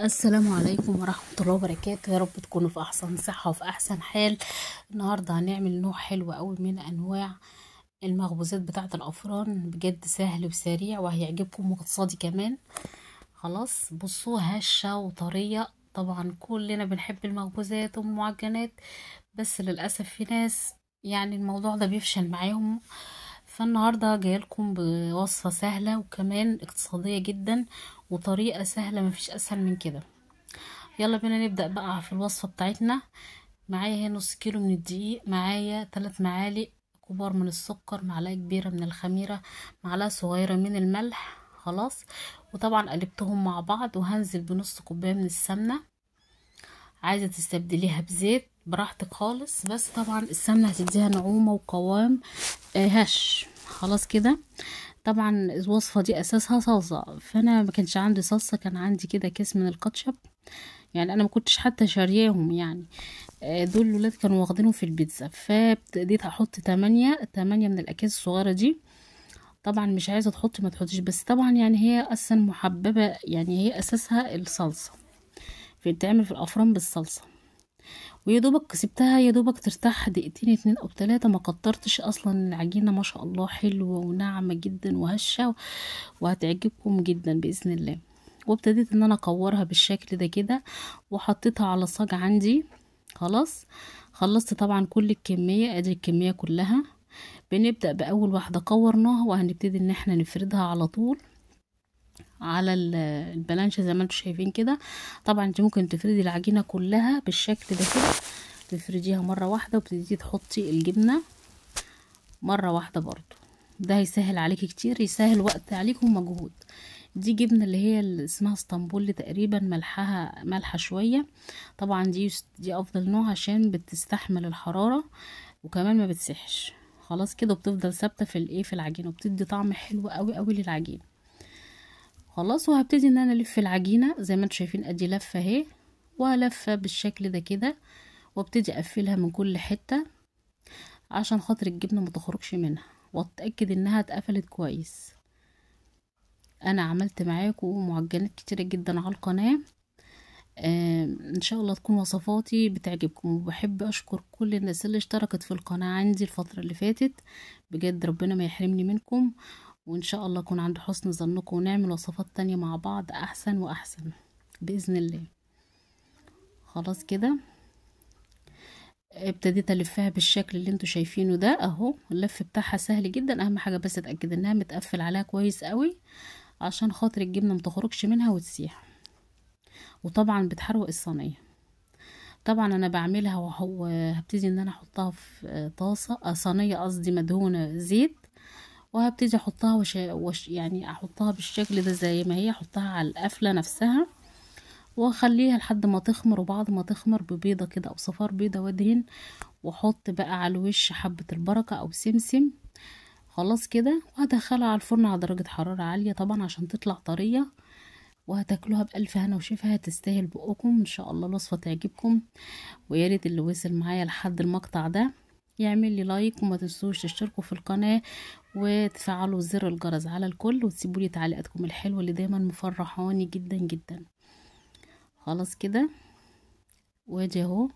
السلام عليكم ورحمة الله وبركاته. يا رب تكونوا في أحسن صحة وفي أحسن حال. النهاردة هنعمل نوع حلو قوي من أنواع المخبوزات بتاعة الأفران، بجد سهل وسريع وهيعجبكم واقتصادي كمان. خلاص بصوا، هشة وطرية. طبعا كلنا بنحب المخبوزات والمعجنات، بس للأسف في ناس يعني الموضوع ده بيفشل معاهم. فالنهاردة جايلكم بوصفة سهلة وكمان اقتصادية جدا وطريقة سهلة، مفيش أسهل من كده. يلا بينا نبدأ بقى في الوصفة بتاعتنا. معايا هنا نص كيلو من الدقيق، معايا 3 معالق كبار من السكر، معلقة كبيرة من الخميرة، معلقة صغيرة من الملح. خلاص، وطبعا قلبتهم مع بعض، وهنزل بنص كوباية من السمنة. عايزة تستبدليها بزيت براحتك خالص، بس طبعا السمنة هتديها نعومة وقوام هش. خلاص كده. طبعا الوصفة دي اساسها صلصة، فانا ما كانش عندي صلصة، كان عندي كده كيس من الكاتشب. يعني انا ما كنتش حتى شارياهم يعني. دول الولاد كانوا واخدينهم في البيتزا، فابتديت احط 8 من الاكياس الصغيرة دي. طبعا مش عايزة تحطي ما تحطيش، بس طبعا يعني هي اصلا محببة، يعني هي اساسها الصلصة، بتتعمل في الافران بالصلصة. ويا دوبك سبتها يا دوبك ترتاح دقيقتين 2 أو 3، ما كترتش. اصلا العجينة ما شاء الله حلوة وناعمة جدا وهشة، وهتعجبكم جدا بإذن الله. وابتديت ان انا اكورها بالشكل ده كده، وحطيتها على صاج عندي. خلاص، خلصت طبعا كل الكمية، ادي الكمية كلها. بنبدأ بأول واحدة كورناها، وهنبتدي ان احنا نفردها على طول على البلانشة زي ما انتم شايفين كده. طبعا انت ممكن تفردي العجينة كلها بالشكل ده كده، تفرديها مرة واحدة، وبتبتدي تحطي الجبنة مرة واحدة برضو. ده هيسهل عليكي كتير، يسهل وقت عليكم ومجهود. دي جبنة اللي هي اللي اسمها اسطنبول تقريبا، ملحها مالحة شوية. طبعا دي افضل نوع عشان بتستحمل الحرارة، وكمان ما بتسحش. خلاص كده، وبتفضل ثابتة في الايه في العجينة، وبتدي طعم حلو قوي قوي للعجينة. خلاص، وهبتدي ان انا الف العجينة زي ما انتم شايفين، ادي لفة اهي، وهلفة بالشكل ده كده، وابتدي اقفلها من كل حتة عشان خاطر الجبنة ما تخرجش منها، واتأكد انها اتقفلت كويس. انا عملت معاكم معجنات كتيرة جدا على القناة. ان شاء الله تكون وصفاتي بتعجبكم، وبحب اشكر كل الناس اللي اشتركت في القناة عندي الفترة اللي فاتت. بجد ربنا ما يحرمني منكم، وان شاء الله اكون عند حسن ظنكم، ونعمل وصفات تانية مع بعض احسن واحسن بإذن الله. خلاص كده، ابتديت الفها بالشكل اللي انتوا شايفينه ده اهو. اللف بتاعها سهل جدا، اهم حاجة بس اتأكد انها متقفل عليها كويس قوي، عشان خاطر الجبنة متخرجش منها وتسيح. وطبعا بتحروق الصينية. طبعا انا بعملها وهو هبتدي ان انا احطها في طاسة صينية قصدي، مدهونة زيت. وهبتدي احطها يعني احطها بالشكل ده زي ما هي، احطها على القفلة نفسها، واخليها لحد ما تخمر. وبعد ما تخمر ببيضة كده او صفار بيضة، وادهن واحط بقى على الوش حبة البركة او سمسم. خلاص كده، وهدخلها على الفرن على درجة حرارة عالية طبعا عشان تطلع طرية، وهتاكلوها بألف هنا وشفا. تستاهل بقكم ان شاء الله، الوصفة تعجبكم. ويا ريت اللي وصل معايا لحد المقطع ده يعمل لي لايك، وما تنسوش تشتركوا في القناة وتفعلوا زر الجرس على الكل، وتسيبوا لي تعليقاتكم الحلوة اللي دايما مفرحاني جدا جدا. خلاص كده، وادي اهو.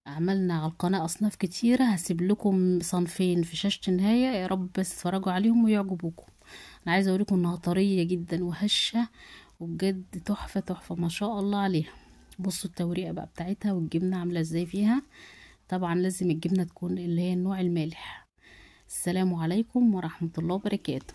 عملنا على القناة اصناف كتيرة، هسيب لكم صنفين في شاشة النهاية، يا رب بس تتفرجوا عليهم ويعجبوكم. انا عايزة اوريكم انها طرية جدا وهشة، وبجد تحفة تحفة ما شاء الله عليها. بصوا التوريقة بقى بتاعتها، والجبنة عاملة ازاي فيها. طبعا لازم الجبنة تكون اللي هي النوع المالح. السلام عليكم ورحمة الله وبركاته.